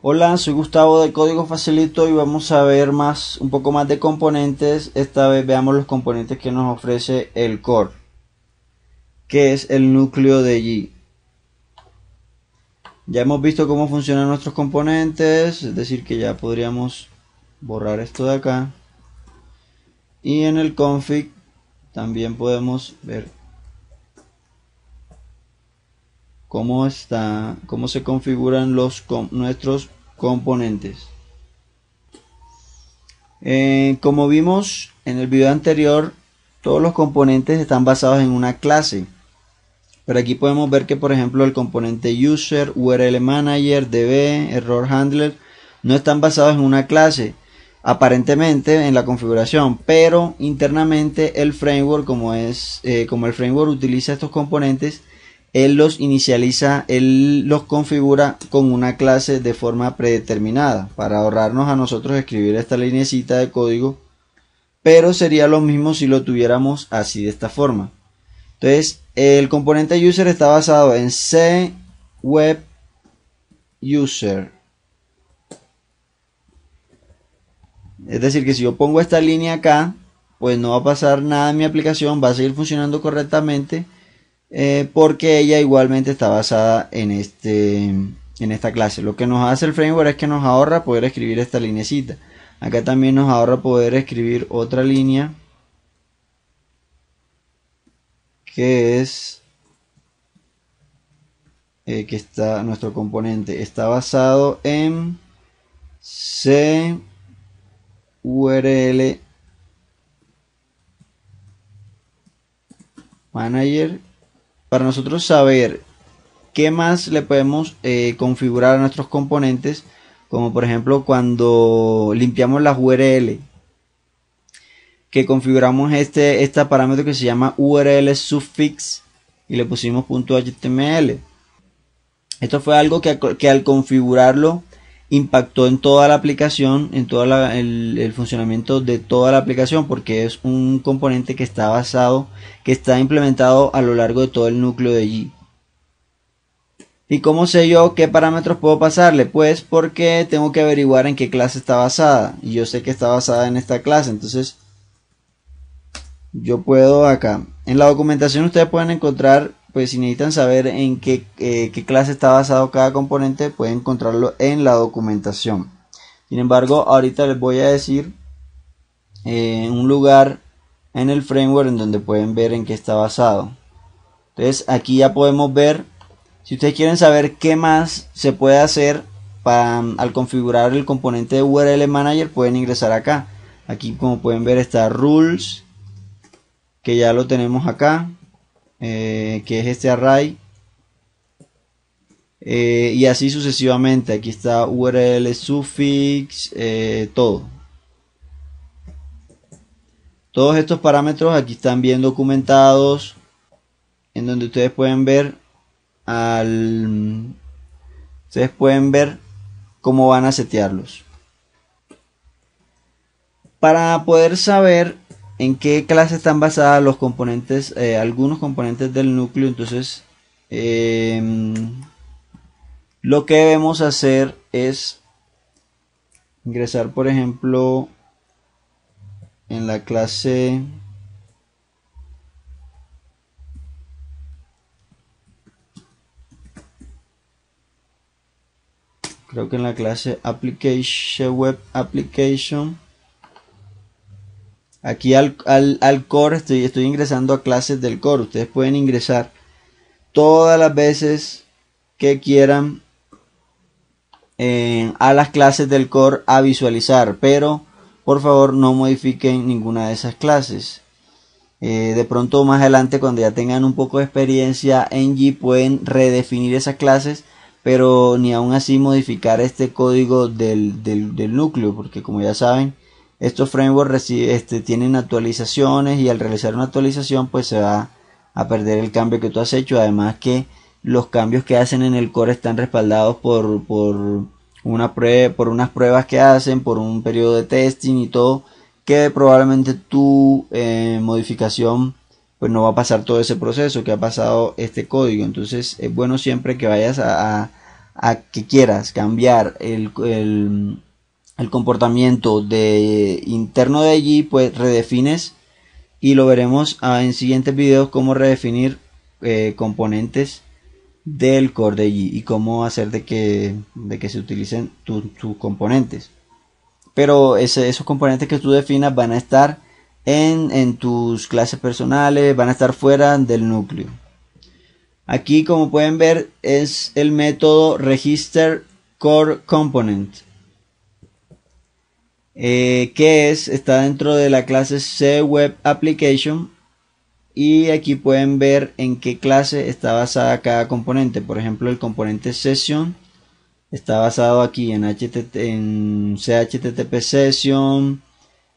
Hola, soy Gustavo de Código Facilito y vamos a ver un poco más de componentes. Esta vez veamos los componentes que nos ofrece el core, que es el núcleo de G. Ya hemos visto cómo funcionan nuestros componentes, es decir que ya podríamos borrar esto de acá. Y en el config también podemos ver cómo se configuran nuestros componentes. Como vimos en el video anterior, todos los componentes están basados en una clase. Pero aquí podemos ver que, por ejemplo, el componente user, URL manager, db, error handler no están basados en una clase, aparentemente en la configuración, pero internamente el framework, como el framework utiliza estos componentes, él los inicializa, él los configura con una clase de forma predeterminada para ahorrarnos a nosotros escribir esta linecita de código, pero sería lo mismo si lo tuviéramos así, de esta forma. Entonces, el componente user está basado en C web user. Es decir, que si yo pongo esta línea acá, pues no va a pasar nada en mi aplicación, va a seguir funcionando correctamente, porque ella igualmente está basada en esta clase. Lo que nos hace el framework es que nos ahorra poder escribir esta linecita. Acá también nos ahorra poder escribir otra línea, que es que nuestro componente está basado en C URL manager, para nosotros saber qué más le podemos configurar a nuestros componentes, como por ejemplo cuando limpiamos las URL, que configuramos este parámetro que se llama URL suffix y le pusimos .html. Esto fue algo que al configurarlo impactó en toda la aplicación, en todo el funcionamiento de toda la aplicación, porque es un componente que está implementado a lo largo de todo el núcleo de G. ¿Y cómo sé yo qué parámetros puedo pasarle? Pues porque tengo que averiguar en qué clase está basada, y yo sé que está basada en esta clase. Entonces yo puedo acá, en la documentación ustedes pueden encontrar, pues si necesitan saber en qué clase está basado cada componente, pueden encontrarlo en la documentación. Sin embargo, ahorita les voy a decir un lugar en el framework en donde pueden ver en qué está basado. Entonces aquí ya podemos ver, si ustedes quieren saber qué más se puede hacer al configurar el componente de URL manager, pueden ingresar acá. Aquí, como pueden ver, está rules, que ya lo tenemos acá, que es este array, y así sucesivamente. Aquí está URL suffix, todos estos parámetros aquí están bien documentados, en donde ustedes pueden ver cómo van a setearlos. Para poder saber en qué clase están basadas los componentes, algunos componentes del núcleo, entonces lo que debemos hacer es ingresar, por ejemplo, en la clase application, web application. Aquí al core estoy ingresando a clases del core. Ustedes pueden ingresar todas las veces que quieran a las clases del core a visualizar, pero por favor no modifiquen ninguna de esas clases. De pronto más adelante, cuando ya tengan un poco de experiencia en G, pueden redefinir esas clases, pero ni aún así modificar este código del núcleo, porque como ya saben, estos frameworks tienen actualizaciones, y al realizar una actualización pues se va a perder el cambio que tú has hecho. Además que los cambios que hacen en el core están respaldados por unas pruebas que hacen, por un periodo de testing y todo, que probablemente tu modificación pues no va a pasar todo ese proceso que ha pasado este código. Entonces es bueno siempre que vayas a a que quieras cambiar el comportamiento interno de allí, pues redefines, y lo veremos en siguientes videos cómo redefinir componentes del core de allí y cómo hacer de que se utilicen tus componentes. Pero esos componentes que tú definas van a estar en tus clases personales, van a estar fuera del núcleo. Aquí, como pueden ver, es el método register core component, que está dentro de la clase cWebApplication, y aquí pueden ver en qué clase está basada cada componente. Por ejemplo, el componente session está basado aquí en chttp session.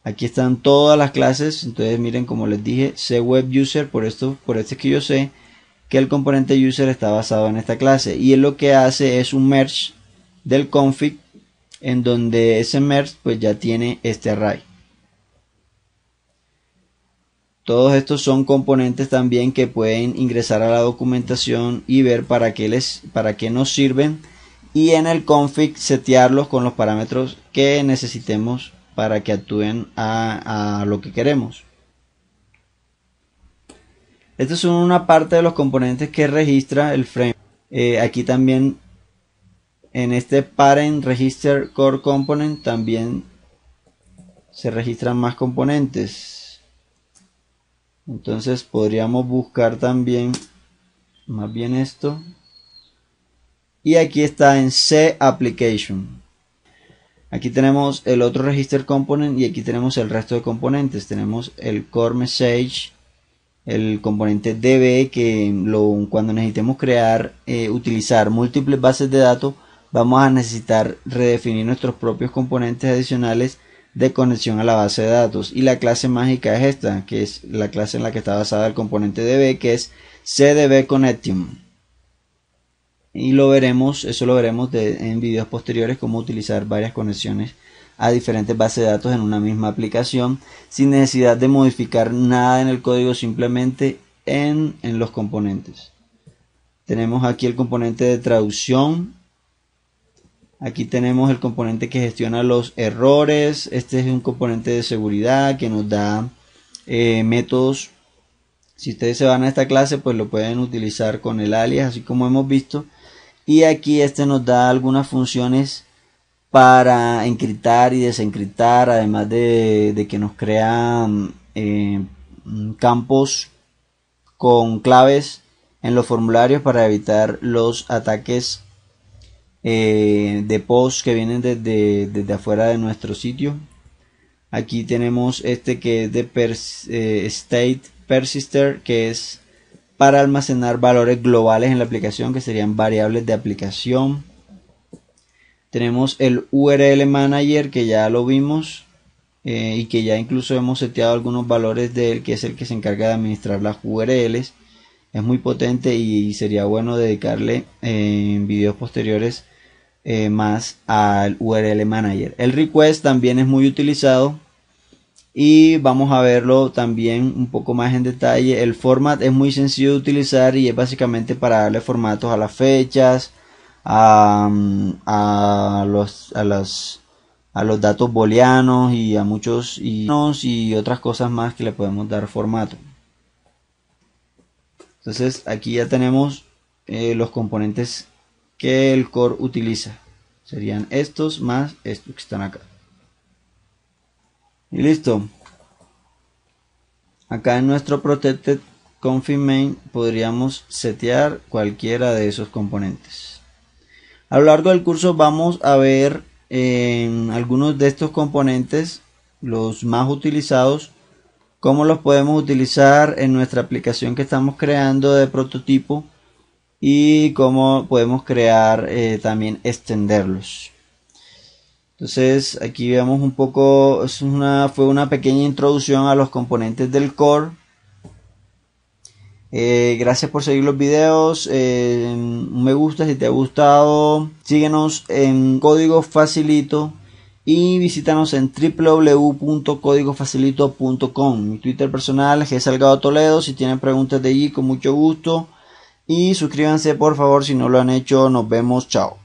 Aquí están todas las clases. Entonces miren, como les dije, cWebUser, por esto es que yo sé que el componente user está basado en esta clase, y él lo que hace es un merge del config, en donde ese merge pues ya tiene este array. Todos estos son componentes también que pueden ingresar a la documentación y ver para qué nos sirven, y en el config setearlos con los parámetros que necesitemos para que actúen a lo que queremos. Estos son una parte de los componentes que registra el frame. Aquí también en este parent register core component también se registran más componentes. Entonces podríamos buscar también más bien esto. Y aquí está en cApplication. Aquí tenemos el otro register component, y aquí tenemos el resto de componentes. Tenemos el core message, el componente DB, que cuando necesitemos utilizar múltiples bases de datos, vamos a necesitar redefinir nuestros propios componentes adicionales de conexión a la base de datos. Y la clase mágica es esta, que es la clase en la que está basada el componente DB, que es cDBConnectium. Y eso lo veremos en videos posteriores, cómo utilizar varias conexiones a diferentes bases de datos en una misma aplicación sin necesidad de modificar nada en el código, simplemente en los componentes. Tenemos aquí el componente de traducción. Aquí tenemos el componente que gestiona los errores. Este es un componente de seguridad que nos da métodos. Si ustedes se van a esta clase, pues lo pueden utilizar con el alias, así como hemos visto. Y aquí nos da algunas funciones para encriptar y desencriptar, además de que nos crea campos con claves en los formularios para evitar los ataques de post que vienen desde afuera de nuestro sitio. Aquí tenemos que es de state persister, que es para almacenar valores globales en la aplicación, que serían variables de aplicación. Tenemos el URL manager, que ya lo vimos y que ya incluso hemos seteado algunos valores de él, que es el que se encarga de administrar las URLs. Es muy potente y sería bueno dedicarle en videos posteriores más al URL manager. El request también es muy utilizado y vamos a verlo también un poco más en detalle. El format es muy sencillo de utilizar y es básicamente para darle formatos a las fechas, a los datos booleanos y a muchos y otras cosas más que le podemos dar formato. Entonces aquí ya tenemos los componentes que el core utiliza. Serían estos más estos que están acá. Y listo. Acá en nuestro protected config main podríamos setear cualquiera de esos componentes. A lo largo del curso vamos a ver algunos de estos componentes, los más utilizados, cómo los podemos utilizar en nuestra aplicación que estamos creando de prototipo y cómo podemos crear también extenderlos. Entonces aquí vemos un poco, fue una pequeña introducción a los componentes del core. Gracias por seguir los videos, un me gusta si te ha gustado, síguenos en Código Facilito y visítanos en www.códigofacilito.com. Mi Twitter personal es Salgado Toledo. Si tienen preguntas de allí, con mucho gusto, y suscríbanse por favor si no lo han hecho. Nos vemos, chao.